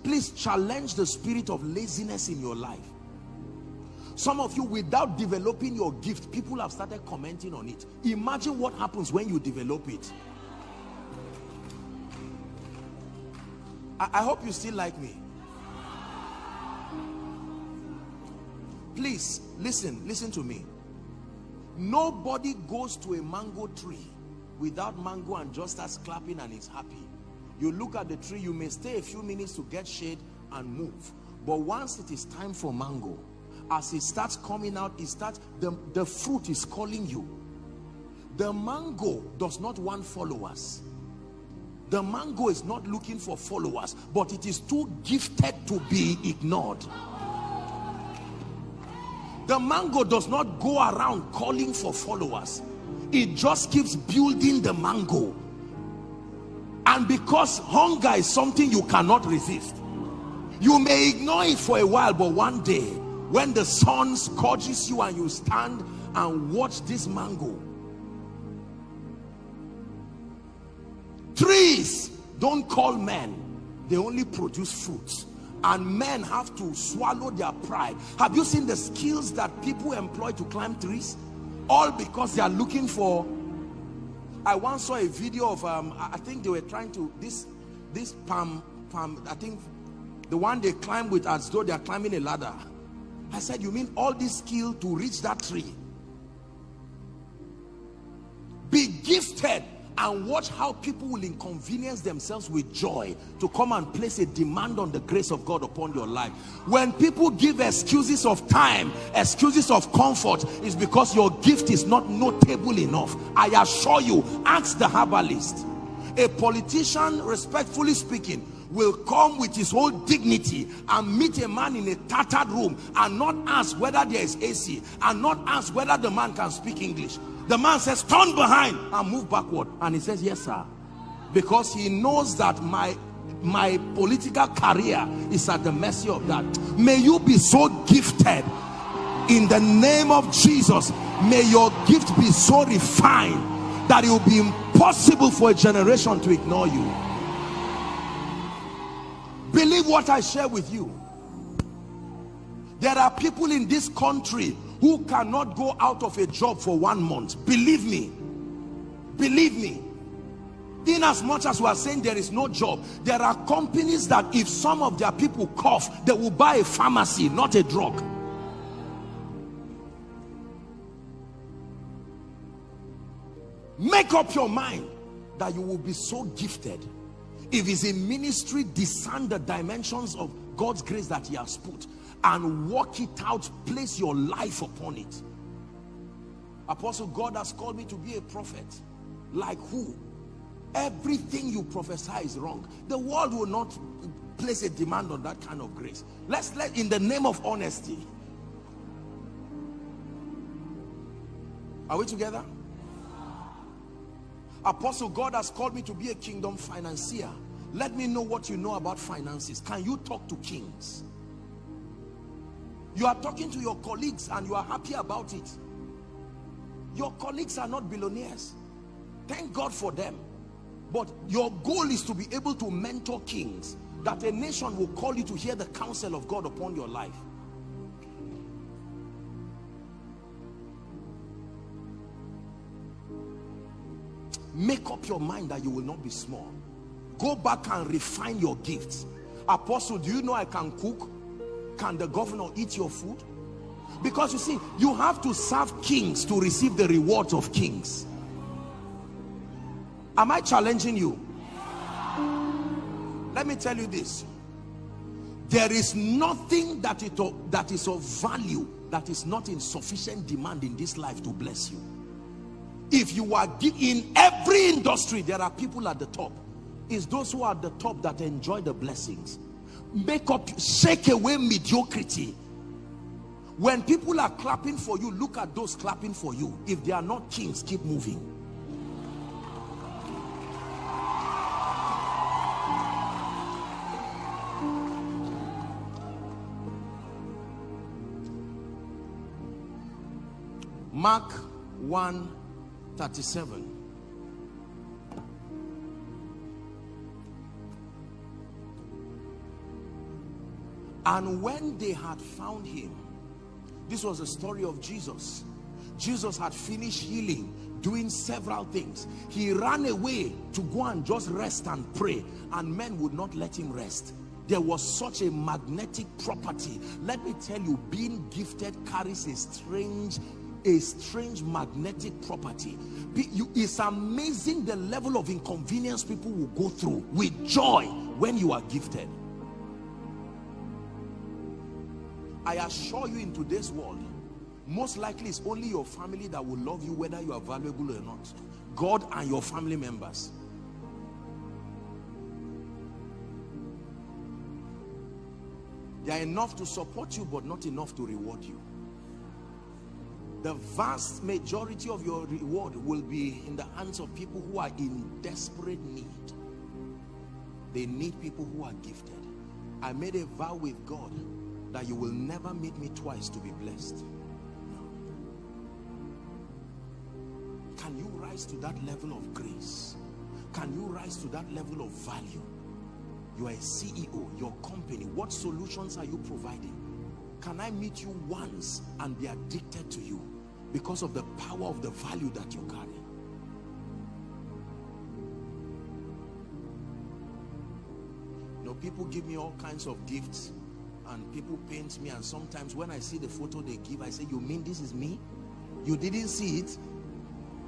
Please challenge the spirit of laziness in your life. Some of you, without developing your gift, people have started commenting on it. Imagine what happens when you develop it. I hope you still like me. Please, listen to me. Nobody goes to a mango tree without mango and just starts clapping and is happy. You look at the tree, you may stay a few minutes to get shade and move. But once it is time for mango, as it starts coming out, the fruit is calling you. The mango does not want followers. The mango is not looking for followers, but it is too gifted to be ignored. The mango does not go around calling for followers. It just keeps building the mango. And because hunger is something you cannot resist, you may ignore it for a while, but one day when the sun scorches you and you stand and watch this mango. Trees don't call men, they only produce fruits. And men have to swallow their pride. Have you seen the skills that people employ to climb trees? All because they are looking for... I once saw a video of I think they were trying to this palm, I think the one they climb with as though they are climbing a ladder. I said, you mean all this skill to reach that tree? Be gifted and watch how people will inconvenience themselves with joy to come and place a demand on the grace of God upon your life. When people give excuses of time, excuses of comfort, is because your gift is not notable enough. I assure you, ask the herbalist. A politician, respectfully speaking, will come with his whole dignity and meet a man in a tattered room and not ask whether there is AC and not ask whether the man can speak English. The man says, turn behind and move backward. And he says, yes, sir. Because he knows that my political career is at the mercy of that. May you be so gifted in the name of Jesus. May your gift be so refined that it will be impossible for a generation to ignore you. Believe what I share with you. There are people in this country who cannot go out of a job for 1 month. Believe me. Believe me. In as much as we are saying there is no job, there are companies that if some of their people cough, they will buy a pharmacy, not a drug. Make up your mind that you will be so gifted. If it's in ministry, discern the dimensions of God's grace that he has put and work it out. Place your life upon it. Apostle, God has called me to be a prophet. Like who? Everything you prophesy is wrong. The world will not place a demand on that kind of grace. Let's in the name of honesty. Are we together? Apostle, God has called me to be a kingdom financier. Let me know what you know about finances. Can you talk to kings? You are talking to your colleagues and you are happy about it. Your colleagues are not billionaires. Thank God for them. But your goal is to be able to mentor kings, that a nation will call you to hear the counsel of God upon your life. Make up your mind that you will not be small. Go back and refine your gifts. Apostle, do you know I can cook? Can the governor eat your food? Because you see, you have to serve kings to receive the rewards of kings. Am I challenging you? Let me tell you this. There is nothing that is of value that is not in sufficient demand in this life to bless you. If you are in every industry, there are people at the top. It's those who are at the top that enjoy the blessings. Shake away mediocrity. When people are clapping for you, look at those clapping for you. If they are not kings, keep moving. Mark 1:37. And when they had found him, this was the story of Jesus. Jesus had finished healing, doing several things. He ran away to go and just rest and pray, and men would not let him rest. There was such a magnetic property. Let me tell you, being gifted carries a strange magnetic property. It's amazing the level of inconvenience people will go through with joy when you are gifted. I assure you, in today's world, most likely it's only your family that will love you whether you are valuable or not. God and your family members. They are enough to support you, but not enough to reward you. The vast majority of your reward will be in the hands of people who are in desperate need. They need people who are gifted. I made a vow with God that you will never meet me twice to be blessed. No. Can you rise to that level of grace? Can you rise to that level of value? You are a CEO, your company, what solutions are you providing? Can I meet you once and be addicted to you because of the power of the value that you carry? You know, people give me all kinds of gifts and people paint me, and sometimes when I see the photo they give, I say, you mean this is me? You didn't see it?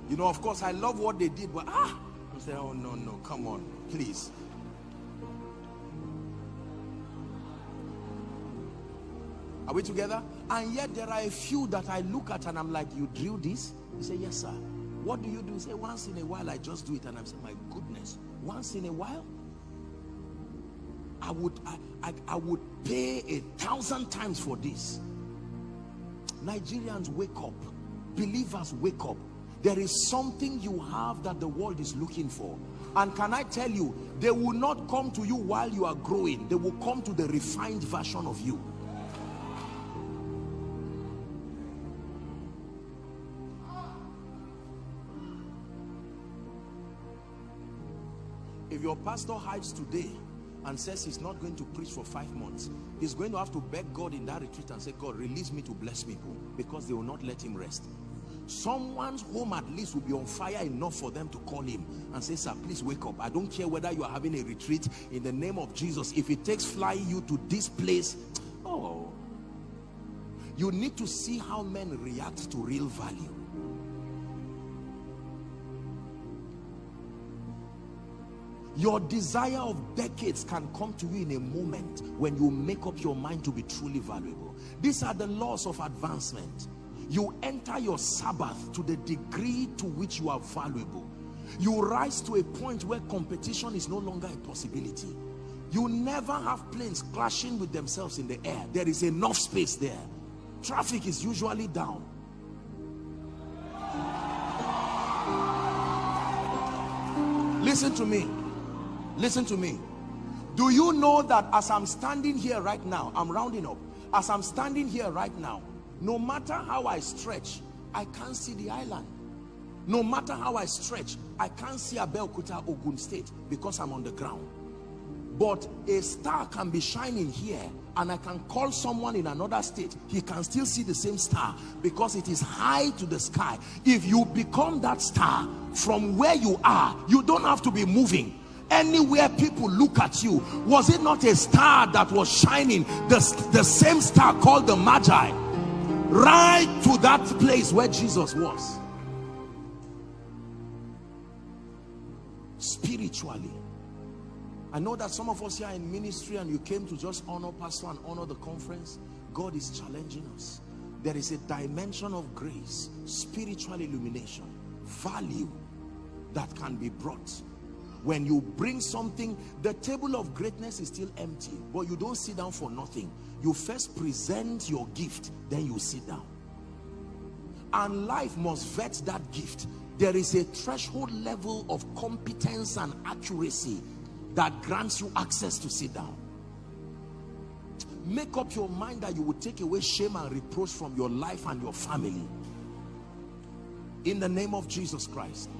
You know, of course I love what they did, but I say, oh no, come on, please. Are we together? And yet there are a few that I look at and I'm like, you drew this? You say, yes sir. What do you do? You say, once in a while I just do it. And I'm saying, my goodness, once in a while? I would pay 1,000 times for this. Nigerians, wake up. Believers, wake up. There is something you have that the world is looking for. And can I tell you, they will not come to you while you are growing. They will come to the refined version of you. If your pastor hides today and says he's not going to preach for 5 months, he's going to have to beg God in that retreat and say, God, release me to bless people, because they will not let him rest. Someone's home at least will be on fire enough for them to call him and say, sir, please wake up. I don't care whether you are having a retreat, in the name of Jesus. If it takes flying you to this place, oh, you need to see how men react to real value. Your desire of decades can come to you in a moment when you make up your mind to be truly valuable. These are the laws of advancement. You enter your Sabbath to the degree to which you are valuable. You rise to a point where competition is no longer a possibility. You never have planes crashing with themselves in the air. There is enough space there. Traffic is usually down. Listen to me. Listen to me. Do you know that as I'm standing here right now, I'm rounding up. As I'm standing here right now, no matter how I stretch, I can't see the island. No matter how I stretch, I can't see Abeokuta, Ogun State, because I'm on the ground. But a star can be shining here, and I can call someone in another state. He can still see the same star because it is high to the sky. If you become that star from where you are, you don't have to be moving. Anywhere people look at you, was it not a star that was shining, the same star called the Magi, right to that place where Jesus was? Spiritually, I know that some of us here are in ministry and you came to just honor pastor and honor the conference. God is challenging us. There is a dimension of grace, spiritual illumination, value that can be brought. When you bring something, the table of greatness is still empty, but you don't sit down for nothing. You first present your gift, then you sit down. And life must vet that gift. There is a threshold level of competence and accuracy that grants you access to sit down. Make up your mind that you will take away shame and reproach from your life and your family. In the name of Jesus Christ.